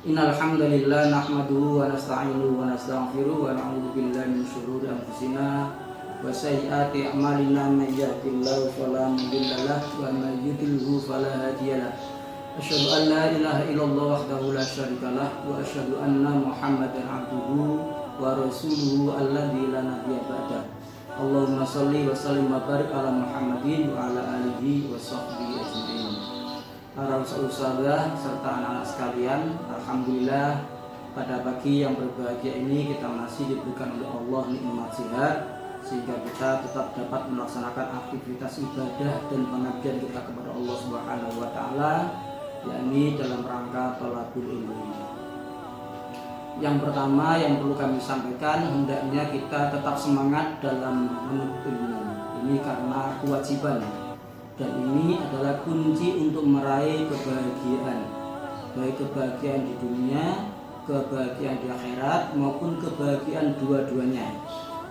Innal hamdalillah nahmaduhu wa nasta'inuhu wa nastaghfiruhu wa na'udzu billahi min shururi anfusina wa sayyiati a'malina may yahdihillahu fala mudilla lahu wa may yudlilhu fala hadiya lahu. Asyhadu an la ilaha illallah wahdahu la syarika lahu wa asyhadu anna Muhammadan abduhu wa rasuluhu alladzi la nabiyya ba'dahu. Allahumma shalli wa sallim wa barik ala Muhammadin wa ala alihi wa sahbihi ajma'in. Para ustazah serta anak-anak sekalian, alhamdulillah pada pagi yang berbahagia ini kita masih diberikan oleh Allah nikmat sehat sehingga kita tetap dapat melaksanakan aktivitas ibadah dan pengabdian kita kepada Allah Subhanahu wa taala, yakni dalam rangka thalabul ilmi. Yang pertama yang perlu kami sampaikan, hendaknya kita tetap semangat dalam menuntut ilmu. Ini karena kewajiban. Dan ini adalah kunci untuk meraih kebahagiaan, baik kebahagiaan di dunia, kebahagiaan di akhirat, maupun kebahagiaan dua-duanya.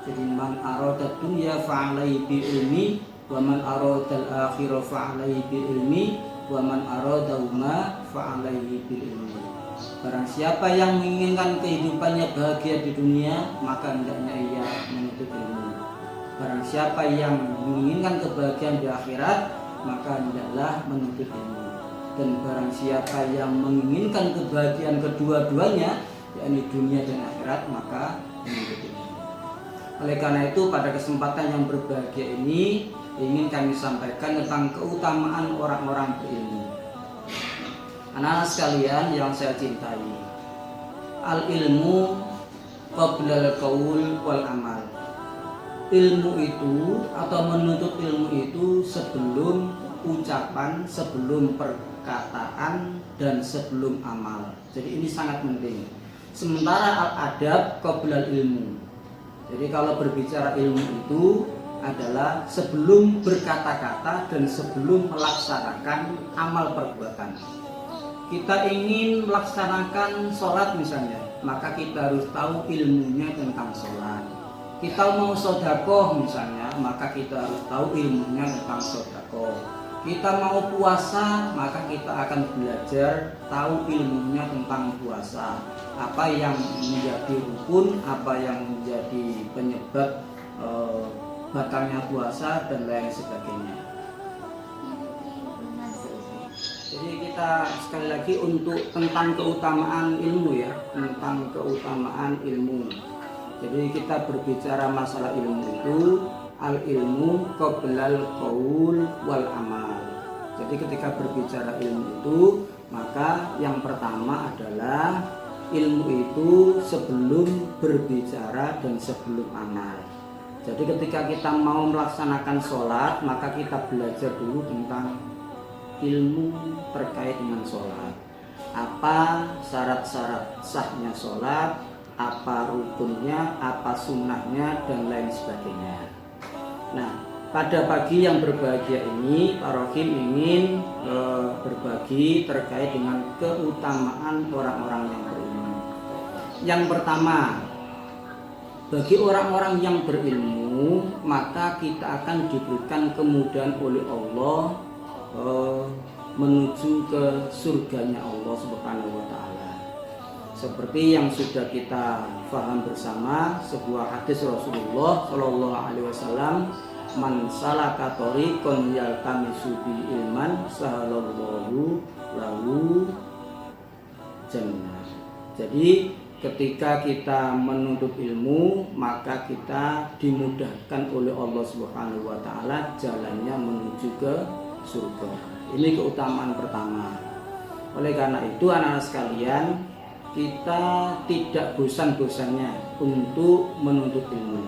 Jadi man arada dunya fa'alaihi bil ilmi wa man arada al-akhirah fa'alaihi bil ilmi wa man arada huma fa'alaihi bil ilmi. Barang siapa yang menginginkan kehidupannya bahagia di dunia, maka hendaknya ia menuntut ilmu. Barang siapa yang menginginkan kebahagiaan di akhirat, maka hendaklah menuntut ilmu. Dan barang siapa yang menginginkan kebahagiaan kedua-duanya, yakni dunia dan akhirat, maka menuntut ilmu. Oleh karena itu pada kesempatan yang berbahagia ini ingin kami sampaikan tentang keutamaan orang-orang berilmu. Anak-anak sekalian yang saya cintai, al-ilmu qabla al-qaul wal amal. Ilmu itu atau menuntut ilmu itu sebelum ucapan, sebelum perkataan, dan sebelum amal. Jadi ini sangat penting. Sementara al-adab qabla ilmu. Jadi kalau berbicara ilmu itu adalah sebelum berkata-kata dan sebelum melaksanakan amal perbuatan. Kita ingin melaksanakan sholat misalnya, maka kita harus tahu ilmunya tentang sholat. Kita mau sedekah misalnya, maka kita harus tahu ilmunya tentang sedekah. Kita mau puasa, maka kita akan belajar tahu ilmunya tentang puasa. Apa yang menjadi rukun, apa yang menjadi penyebab batalnya puasa dan lain sebagainya. Jadi kita sekali lagi untuk tentang keutamaan ilmu ya, tentang keutamaan ilmu. Jadi kita berbicara masalah ilmu itu al-ilmu qoblal qaul wal amal. Jadi ketika berbicara ilmu itu, maka yang pertama adalah ilmu itu sebelum berbicara dan sebelum amal. Jadi ketika kita mau melaksanakan sholat, maka kita belajar dulu tentang ilmu terkait dengan sholat. Apa syarat-syarat sahnya sholat, apa rukunnya, apa sunnahnya, dan lain sebagainya. Nah, pada pagi yang berbahagia ini, Pak Rohim ingin berbagi terkait dengan keutamaan orang-orang yang berilmu. Yang pertama, bagi orang-orang yang berilmu, maka kita akan diberikan kemudahan oleh Allah menuju ke surganya Allah Subhanahu wa taala. Seperti yang sudah kita paham bersama sebuah hadis Rasulullah Shallallahu alaihi wasallam, man salaka thoriqan yaltamisu bi ilman sahalallahu lahu jannah. Jadi ketika kita menuntut ilmu, maka kita dimudahkan oleh Allah Subhanahu wa taala jalannya menuju ke surga. Ini keutamaan pertama. Oleh karena itu anak-anak sekalian, kita tidak bosan-bosannya untuk menuntut ilmu.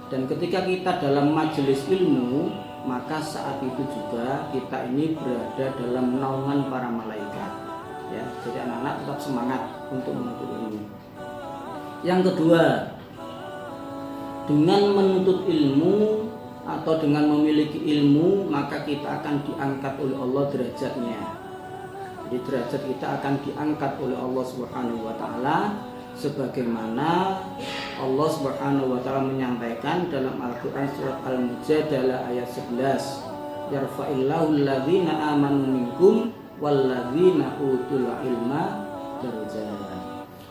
Dan ketika kita dalam majelis ilmu, maka saat itu juga kita ini berada dalam naungan para malaikat. Ya, jadi anak-anak tetap semangat untuk menuntut ilmu. Yang kedua, dengan menuntut ilmu atau dengan memiliki ilmu, maka kita akan diangkat oleh Allah derajatnya. Jadi derajat kita akan diangkat oleh Allah Subhanahu wa taala sebagaimana Allah Subhanahu wa taala menyampaikan dalam Al-Qur'an surat Al-Mujadalah ayat 11, yarfa'illahu alladzina amanu minkum walladzina utul ilma darajat.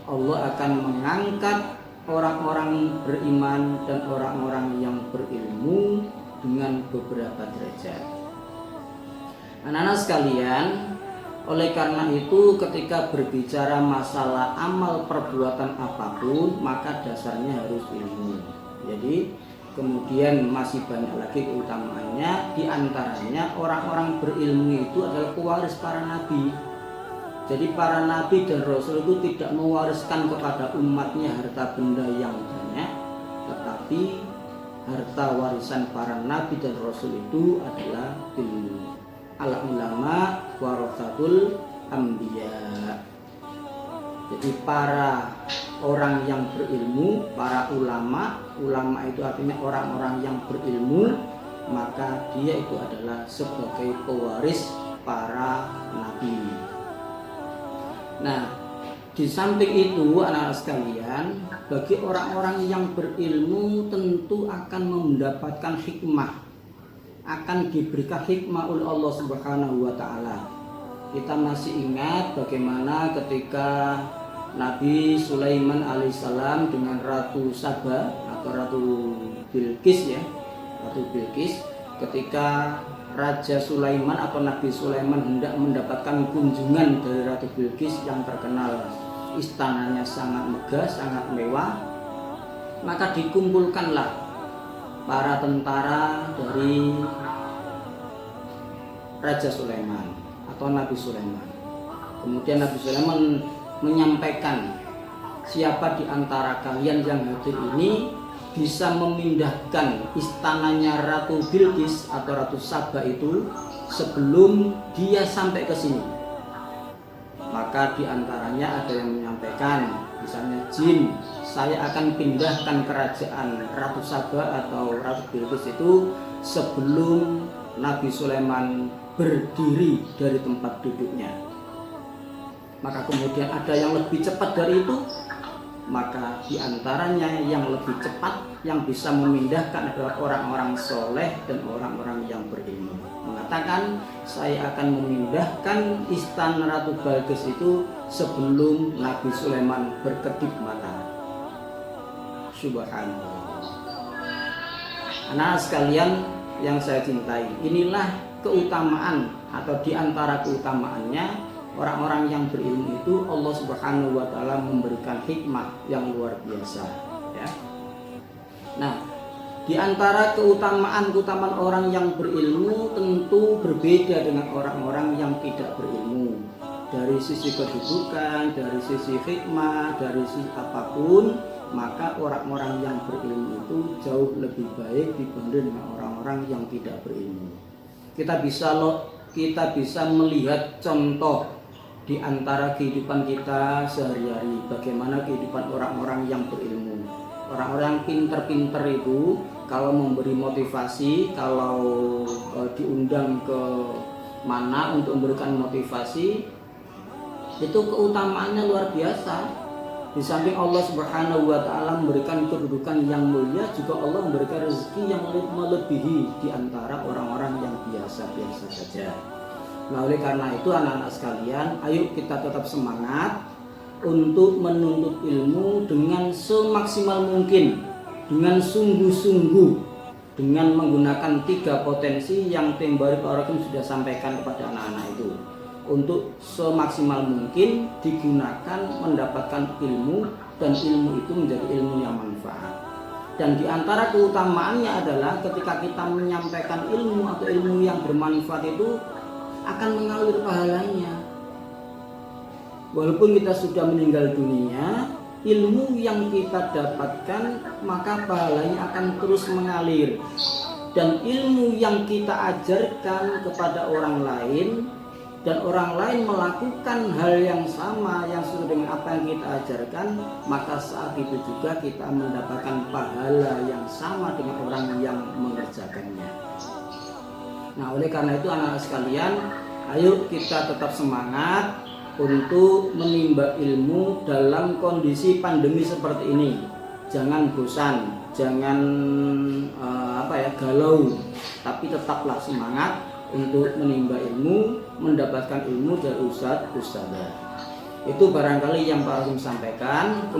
Allah akan mengangkat orang-orang beriman dan orang-orang yang berilmu dengan beberapa derajat. Anak-anak sekalian, oleh karena itu ketika berbicara masalah amal perbuatan apapun, maka dasarnya harus ilmu. Jadi kemudian masih banyak lagi keutamaannya, diantaranya orang-orang berilmu itu adalah pewaris para nabi. Jadi para nabi dan rasul itu tidak mewariskan kepada umatnya harta benda yang banyak, tetapi harta warisan para nabi dan rasul itu adalah ilmu. Al ulama warathatul anbiya. Jadi para orang yang berilmu, para ulama itu artinya orang-orang yang berilmu, maka dia itu adalah sebagai pewaris para nabi. Nah, di samping itu anak-anak sekalian, bagi orang-orang yang berilmu tentu akan mendapatkan hikmah, akan diberikan hikmah oleh Allah Subhanahu wa taala. Kita masih ingat bagaimana ketika Nabi Sulaiman alaihissalam dengan Ratu Saba atau Ratu Bilqis ya, Ratu Bilqis, ketika Raja Sulaiman atau Nabi Sulaiman hendak mendapatkan kunjungan dari Ratu Bilqis yang terkenal istananya sangat megah, sangat mewah, maka dikumpulkanlah para tentara dari Raja Sulaiman atau Nabi Sulaiman. Kemudian Nabi Sulaiman menyampaikan, siapa di antara kalian yang hadir ini bisa memindahkan istananya Ratu Bilqis atau Ratu Saba itu sebelum dia sampai ke sini. Maka di antaranya ada yang menyampaikan, misalnya jin, saya akan pindahkan kerajaan Ratu Saba atau Ratu Bilqis itu sebelum Nabi Sulaiman berdiri dari tempat duduknya. Maka kemudian ada yang lebih cepat dari itu, maka diantaranya yang lebih cepat yang bisa memindahkan adalah orang-orang soleh dan orang-orang yang berilmu. Mengatakan, saya akan memindahkan istana Ratu Bilqis itu sebelum Nabi Sulaiman berkedip mata. Subhanallah. Anak sekalian yang saya cintai, inilah keutamaan atau diantara keutamaannya orang-orang yang berilmu itu Allah Subhanahu wa taala memberikan hikmah yang luar biasa ya. Nah, diantara keutamaan orang yang berilmu tentu berbeda dengan orang-orang yang tidak berilmu. Dari sisi kedudukan, dari sisi hikmah, dari sisi apapun, maka orang-orang yang berilmu itu jauh lebih baik dibanding dengan orang-orang yang tidak berilmu. Kita bisa melihat contoh di antara kehidupan kita sehari-hari, bagaimana kehidupan orang-orang yang berilmu. Orang-orang yang pinter-pinter itu kalau memberi motivasi, kalau diundang ke mana untuk memberikan motivasi, itu keutamaannya luar biasa. Di samping Allah Subhanahu wa taala memberikan kedudukan yang mulia, juga Allah memberikan rezeki yang melebihi di antara orang-orang yang biasa-biasa saja. Nah, oleh karena itu anak-anak sekalian, ayo kita tetap semangat untuk menuntut ilmu dengan semaksimal mungkin, dengan sungguh-sungguh, dengan menggunakan 3 potensi yang Tim Barik Orakum sudah sampaikan kepada anak-anak itu. Untuk semaksimal mungkin digunakan mendapatkan ilmu, dan ilmu itu menjadi ilmu yang manfaat. Dan di antara keutamaannya adalah ketika kita menyampaikan ilmu atau ilmu yang bermanfaat itu akan mengalir pahalanya. Walaupun kita sudah meninggal dunia, ilmu yang kita dapatkan maka pahalanya akan terus mengalir. Dan ilmu yang kita ajarkan kepada orang lain dan orang lain melakukan hal yang sama yang sesuai dengan apa yang kita ajarkan, maka saat itu juga kita mendapatkan pahala yang sama dengan orang yang mengerjakannya. Nah, oleh karena itu anak-anak sekalian, ayo kita tetap semangat untuk menimba ilmu dalam kondisi pandemi seperti ini. Jangan bosan, jangan galau, tapi tetaplah semangat untuk menimba ilmu, mendapatkan ilmu dari ustadz-ustadzah. Itu barangkali yang Pak Rasul sampaikan.